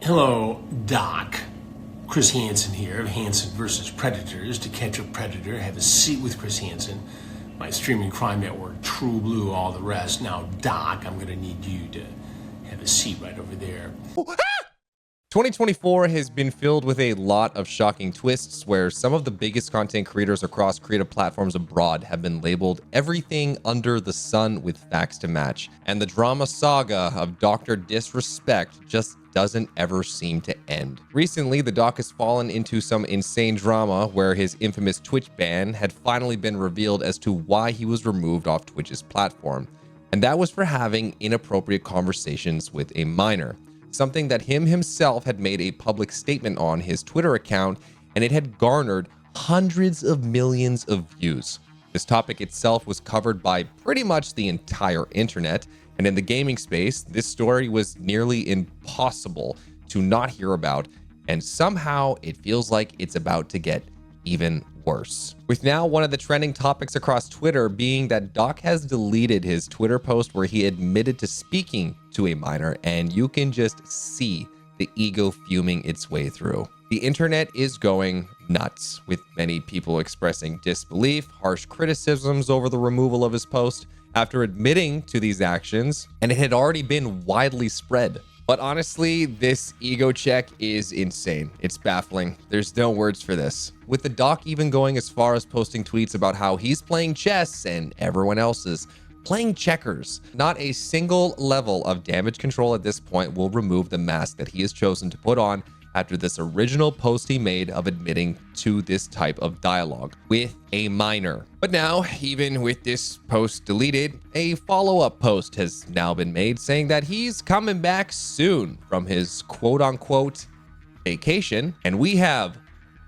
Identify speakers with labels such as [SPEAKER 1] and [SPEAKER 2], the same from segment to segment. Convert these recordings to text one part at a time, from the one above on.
[SPEAKER 1] Hello, Doc. Chris Hansen here of Hansen versus Predators. To catch a predator, have a seat with Chris Hansen. My streaming crime network, True Blue, all the rest. Now, Doc, I'm going to need you to have a seat right over there.
[SPEAKER 2] 2024 has been filled with a lot of shocking twists where some of the biggest content creators across creative platforms abroad have been labeled everything under the sun with facts to match. And the drama saga of Dr. Disrespect just doesn't ever seem to end. Recently, the doc has fallen into some insane drama where his infamous Twitch ban had finally been revealed as to why he was removed off Twitch's platform. And that was for having inappropriate conversations with a minor. Something that him himself had made a public statement on his Twitter account, and it had garnered hundreds of millions of views. This topic itself was covered by pretty much the entire internet, and in the gaming space, this story was nearly impossible to not hear about, and somehow it feels like it's about to get even worse. With now one of the trending topics across Twitter being that Doc has deleted his Twitter post where he admitted to speaking to a minor, and you can just see the ego fuming its way through. The internet is going nuts, with many people expressing disbelief, harsh criticisms over the removal of his post after admitting to these actions, and it had already been widely spread. But honestly, this ego check is insane. It's baffling. There's no words for this. With the doc even going as far as posting tweets about how he's playing chess and everyone else is playing checkers. Not a single level of damage control at this point will remove the mask that he has chosen to put on after this original post he made of admitting to this type of dialogue with a minor. But now, even with this post deleted, a follow-up post has now been made saying that he's coming back soon from his quote-unquote vacation, and we have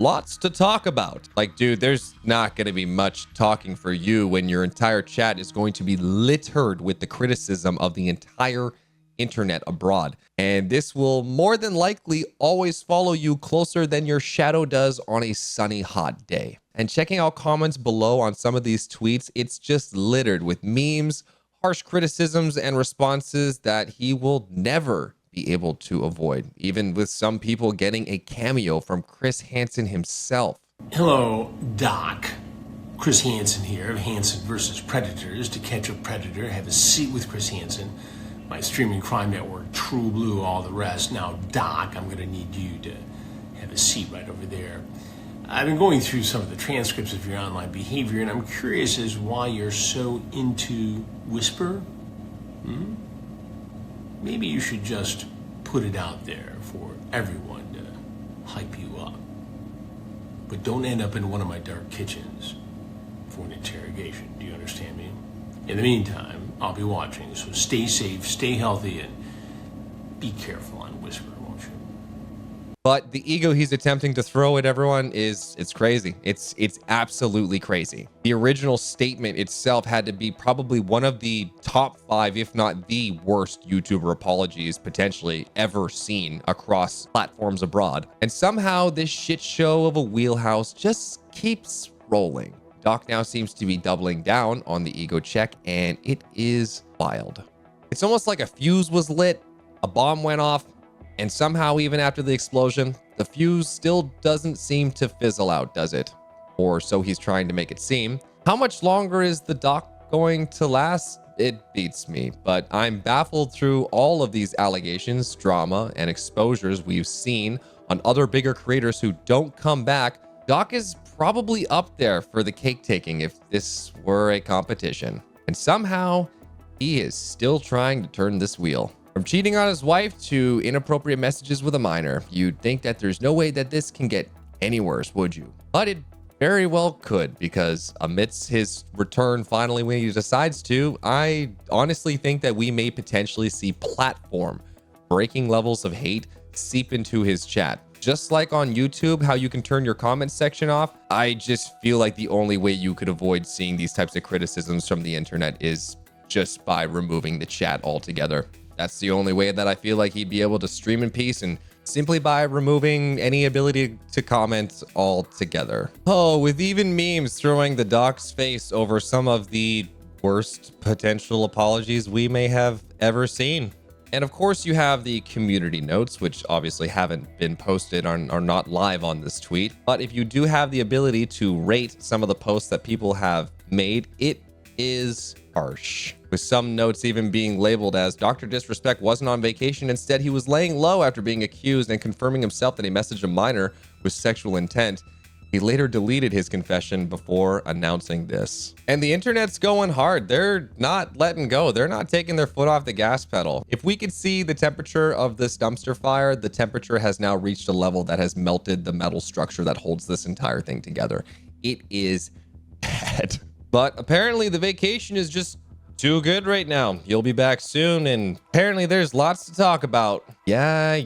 [SPEAKER 2] lots to talk about. Like, dude, there's not going to be much talking for you when your entire chat is going to be littered with the criticism of the entire internet abroad. And this will more than likely always follow you closer than your shadow does on a sunny, hot day. And checking out comments below on some of these tweets, it's just littered with memes, harsh criticisms, and responses that he will never be able to avoid, even with some people getting a cameo from Chris Hansen himself.
[SPEAKER 1] Hello, Doc. Chris Hansen here of Hansen versus Predators. To catch a predator, have a seat with Chris Hansen. My streaming crime network, True Blue, all the rest. Now, Doc, I'm going to need you to have a seat right over there. I've been going through some of the transcripts of your online behavior, and I'm curious as why you're so into Whisper. Maybe you should just put it out there for everyone to hype you up. But don't end up in one of my dark kitchens for an interrogation. Do you understand me? In the meantime, I'll be watching, so stay safe, stay healthy, and be careful on Whisper, won't you?
[SPEAKER 2] But the ego he's attempting to throw at everyone it's crazy. It's absolutely crazy. The original statement itself had to be probably one of the top 5, if not the worst YouTuber apologies potentially ever seen across platforms abroad. And somehow this shit show of a wheelhouse just keeps rolling. Doc now seems to be doubling down on the ego check, and it is wild. It's almost like a fuse was lit, a bomb went off, and somehow even after the explosion, the fuse still doesn't seem to fizzle out, does it? Or so he's trying to make it seem. How much longer is the doc going to last? It beats me, but I'm baffled through all of these allegations, drama, and exposures we've seen on other bigger creators who don't come back. Doc is probably up there for the cake taking if this were a competition. And somehow, he is still trying to turn this wheel. From cheating on his wife to inappropriate messages with a minor, you'd think that there's no way that this can get any worse, would you? But it very well could, because amidst his return finally when he decides to, I honestly think that we may potentially see platform breaking levels of hate seep into his chat. Just like on YouTube, how you can turn your comment section off, I just feel like the only way you could avoid seeing these types of criticisms from the internet is just by removing the chat altogether. That's the only way that I feel like he'd be able to stream in peace, and simply by removing any ability to comment altogether. Oh, with even memes throwing the doc's face over some of the worst potential apologies we may have ever seen. And of course, you have the community notes, which obviously haven't been posted, are not live on this tweet. But if you do have the ability to rate some of the posts that people have made, it is harsh, with some notes even being labeled as Dr. Disrespect wasn't on vacation. Instead, he was laying low after being accused and confirming himself that he messaged a minor with sexual intent. He later deleted his confession before announcing this. And the internet's going hard. They're not letting go. They're not taking their foot off the gas pedal. If we could see the temperature of this dumpster fire, the temperature has now reached a level that has melted the metal structure that holds this entire thing together. It is bad. But apparently the vacation is just too good right now. You'll be back soon, and apparently there's lots to talk about. Yeah.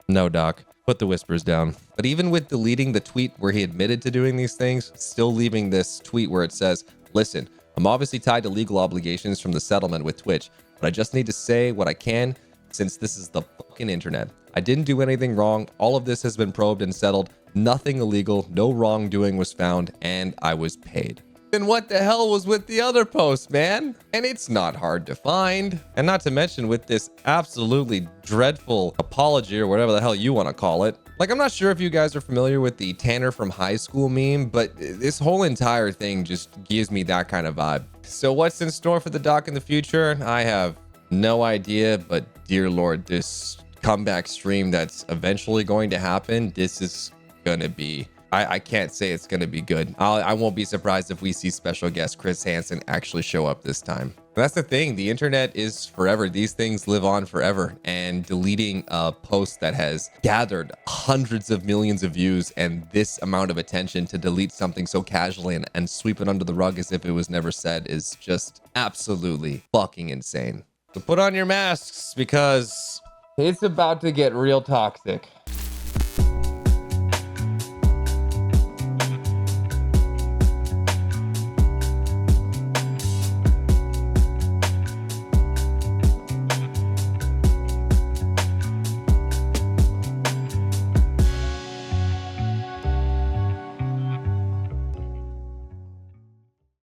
[SPEAKER 2] No, Doc. Put the whispers down. But even with deleting the tweet where he admitted to doing these things, still leaving this tweet where it says, listen, I'm obviously tied to legal obligations from the settlement with Twitch, but I just need to say what I can since this is the fucking internet. I didn't do anything wrong. All of this has been probed and settled. Nothing illegal. No wrongdoing was found, and I was paid. Then what the hell was with the other post, man? And it's not hard to find. And not to mention with this absolutely dreadful apology or whatever the hell you want to call it. Like, I'm not sure if you guys are familiar with the Tanner from high school meme, but this whole entire thing just gives me that kind of vibe. So what's in store for the doc in the future? I have no idea, but dear Lord, this comeback stream that's eventually going to happen, this is going to be... I can't say it's going to be good. I won't be surprised if we see special guest Chris Hansen actually show up this time. But that's the thing. The internet is forever. These things live on forever. And deleting a post that has gathered hundreds of millions of views and this amount of attention to delete something so casually and sweep it under the rug as if it was never said is just absolutely fucking insane. So put on your masks because it's about to get real toxic.